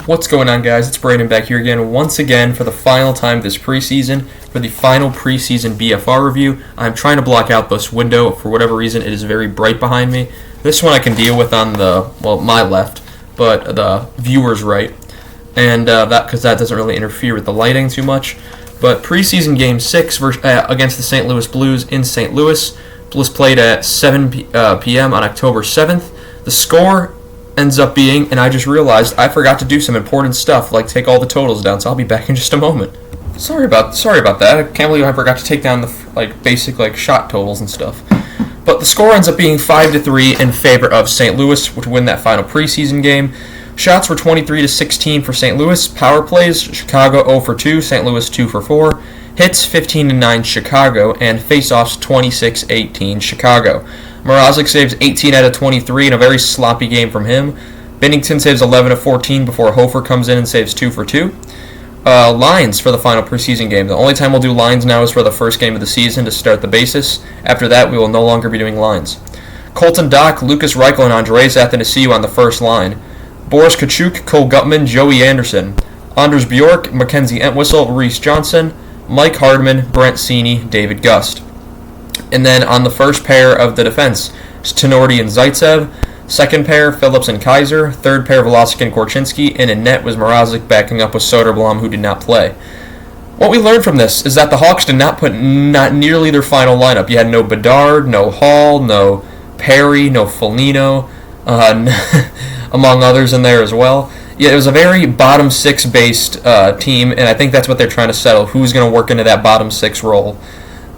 What's going on, guys? It's Brandon back here again, once again, for the final time this preseason, for the final preseason BFR review. I'm trying to block out this window. For whatever reason, it is very bright behind me. This one I can deal with on my left, but the viewer's right. And because that doesn't really interfere with the lighting too much. But preseason game 6 against the St. Louis Blues in St. Louis was played at 7 p.m. on October 7th. The score ends up being, and I just realized I forgot to do some important stuff, like take all the totals down, so I'll be back in just a moment. Sorry about that. I can't believe I forgot to take down the basic shot totals and stuff. But the score ends up being 5-3 in favor of St. Louis, which win that final preseason game. Shots were 23-16 for St. Louis. Power plays, Chicago 0 for 2, St. Louis 2 for 4. Hits 15-9 Chicago, and faceoffs 26-18 Chicago. Mrazek saves 18 out of 23 in a very sloppy game from him. Binnington saves 11 of 14 before Hofer comes in and saves 2 for 2. Lines for the final preseason game. The only time we'll do lines now is for the first game of the season to start the basis. After that, we will no longer be doing lines. Colton Dach, Lucas Reichel, and Andreas Athanasiou on the first line. Boris Kachuk, Cole Gutman, Joey Anderson. Anders Bjork, Mackenzie Entwistle, Reese Johnson, Mike Hardman, Brent Seney, David Gust. And then on the first pair of the defense, Tenorti and Zaitsev. Second pair, Phillips and Kaiser. Third pair, Vlasic and Korchinski. And in net was Mrazek backing up with Soderblom, who did not play. What we learned from this is that the Hawks did not put not nearly their final lineup. You had no Bedard, no Hall, no Perry, no Foligno, among others in there as well. Yeah, it was a very bottom six based team, and I think that's what they're trying to settle. Who's going to work into that bottom six role?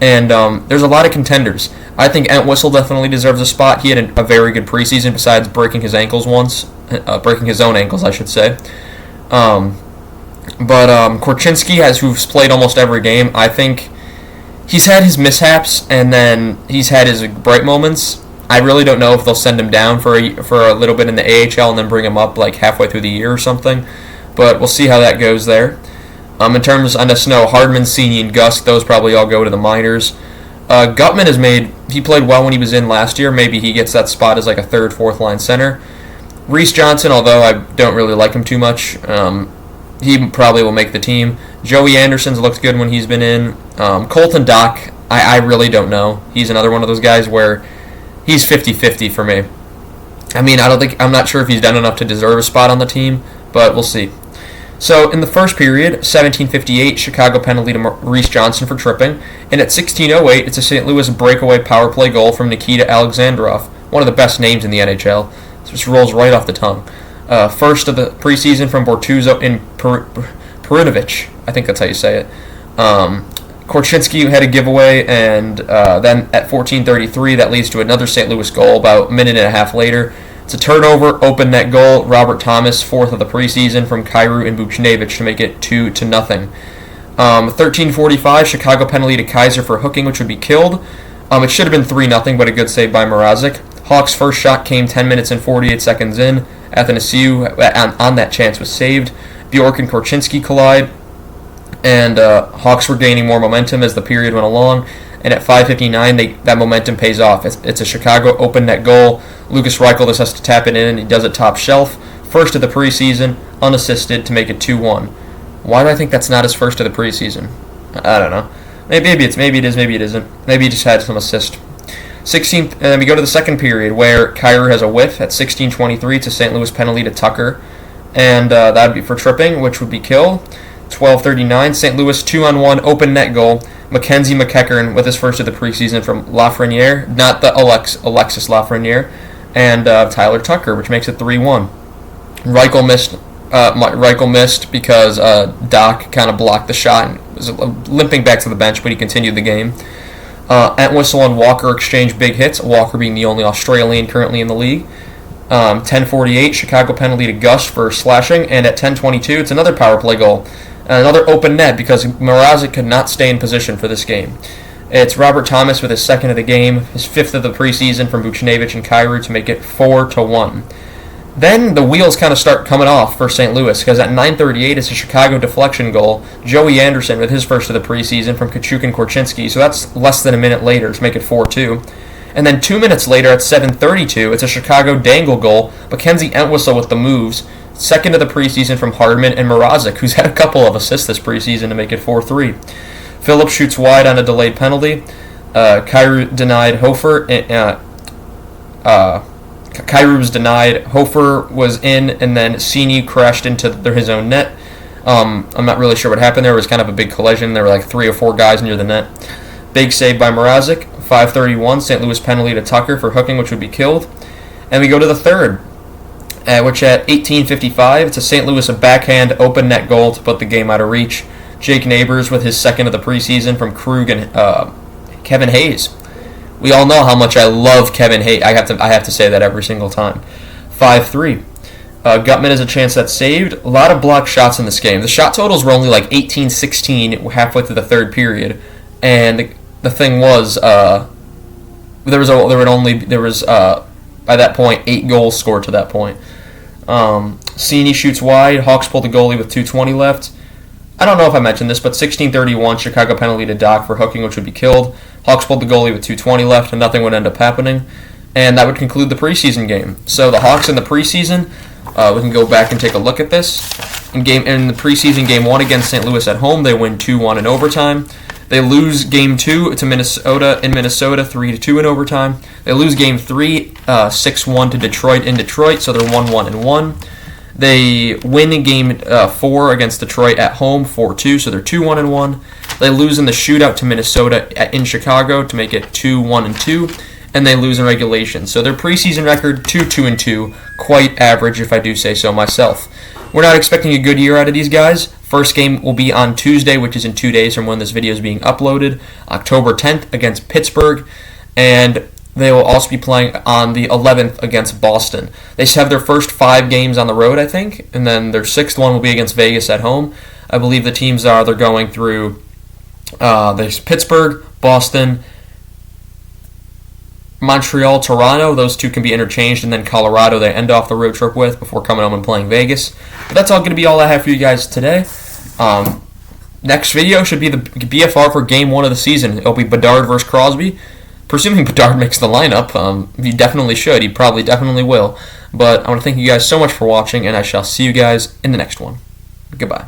And there's a lot of contenders. I think Entwistle definitely deserves a spot. He had a very good preseason besides breaking his ankles once. Breaking his own ankles, I should say. But Korchinski, who's played almost every game, I think he's had his mishaps and then he's had his bright moments. I really don't know if they'll send him down for a little bit in the AHL and then bring him up halfway through the year or something. But we'll see how that goes there. In terms on the snow, Hardman, Seney, and Gust, those probably all go to the minors. Gutman he played well when he was in last year. Maybe he gets that spot as a third, fourth line center. Reese Johnson, although I don't really like him too much, he probably will make the team. Joey Anderson's looked good when he's been in. Colton Dach, I really don't know. He's another one of those guys where he's 50-50 for me. I mean, I'm not sure if he's done enough to deserve a spot on the team, but we'll see. So, in the first period, 17:58, Chicago penalty to Reese Johnson for tripping, and at 16:08, it's a St. Louis breakaway power play goal from Nikita Alexandrov, one of the best names in the NHL. This just rolls right off the tongue. First of the preseason from Bortuzzo in Perinovich, I think that's how you say it. Korchinski had a giveaway, and then at 14:33, that leads to another St. Louis goal about a minute and a half later. It's a turnover, open net goal. Robert Thomas, fourth of the preseason from Kyrou and Buchnevich to make it 2-0. 13:45, Chicago penalty to Kaiser for hooking, which would be killed. It should have been 3-0, but a good save by Mrazek. Hawks' first shot came 10 minutes and 48 seconds in. Athanasiou on that chance was saved. Bjork and Korchinski collide, and Hawks were gaining more momentum as the period went along. And at 5:59, that momentum pays off. It's a Chicago open net goal. Lucas Reichel just has to tap it in, and he does it top shelf. First of the preseason, unassisted, to make it 2-1. Why do I think that's not his first of the preseason? I don't know. Maybe it is, maybe it isn't. Maybe he just had some assist. 16th, and then we go to the second period where Kyrou has a whiff at 16:23. It's a St. Louis penalty to Tucker, and that would be for tripping, which would be killed. 12:39, St. Louis 2-on-1 open net goal. Mackenzie McEachern with his first of the preseason from Lafreniere, not the Alexis Lafreniere, and Tyler Tucker, which makes it 3-1. Reichel missed because Dach kind of blocked the shot and was limping back to the bench, but he continued the game. Entwistle and Walker exchanged big hits, Walker being the only Australian currently in the league. 10:48, Chicago penalty to Gust for slashing, and at 10:22, it's another power play goal. Another open net because Mrazek could not stay in position for this game. It's Robert Thomas with his second of the game, his fifth of the preseason from Buchnevich and Kyrou to make it 4-1. Then the wheels kind of start coming off for St. Louis because at 9:38 it's a Chicago deflection goal. Joey Anderson with his first of the preseason from Kachuk and Korchinski, so that's less than a minute later to make it 4-2. And then 2 minutes later at 7:32, it's a Chicago dangle goal. Mackenzie Entwistle with the moves second of the preseason from Hardman and Mrazek, who's had a couple of assists this preseason to make it 4-3. Phillips shoots wide on a delayed penalty. Kyrou denied Hofer. Kyrou was denied. Hofer was in, and then Sini crashed into his own net. I'm not really sure what happened there. It was kind of a big collision. There were like 3 or 4 guys near the net. Big save by Mrazek. 5:31, St. Louis penalty to Tucker for hooking, which would be killed. And we go to the third, which at 18:55, it's a St. Louis backhand open net goal to put the game out of reach. Jake Neighbors with his second of the preseason from Krug and Kevin Hayes. We all know how much I love Kevin Hayes. I have to say that every single time. 5-3. Gutman has a chance that's saved. A lot of blocked shots in this game. The shot totals were only like 18-16 halfway through the third period, and the thing was, by that point 8 goals scored to that point. Sini shoots wide. Hawks pull the goalie with 2:20 left. I don't know if I mentioned this, but 16:31 Chicago penalty to Doc for hooking, which would be killed. Hawks pulled the goalie with 2:20 left, and nothing would end up happening. And that would conclude the preseason game. So the Hawks in the preseason, we can go back and take a look at this. In the preseason game 1 against St. Louis at home, they win 2-1 in overtime. They lose game 2 to Minnesota in Minnesota, 3-2 in overtime. They lose game 3, 6-1 to Detroit in Detroit, so they're 1-1-1. They win game 4 against Detroit at home, 4-2, so they're 2-1-1. They lose in the shootout to Minnesota in Chicago to make it 2-1-2, and they lose in regulation. So their preseason record, 2-2-2, quite average if I do say so myself. We're not expecting a good year out of these guys. First game will be on Tuesday, which is in 2 days from when this video is being uploaded, October 10th against Pittsburgh, and they will also be playing on the 11th against Boston. They have their first 5 games on the road, I think, and then their 6th one will be against Vegas at home. I believe the teams they're going through there's Pittsburgh, Boston, Montreal, Toronto. Those 2 can be interchanged, and then Colorado they end off the road trip with before coming home and playing Vegas. But that's all going to be all I have for you guys today. Next video should be the BFR for Game 1 of the season. It'll be Bedard versus Crosby. Presuming Bedard makes the lineup, he definitely should. He probably definitely will. But I want to thank you guys so much for watching, and I shall see you guys in the next one. Goodbye.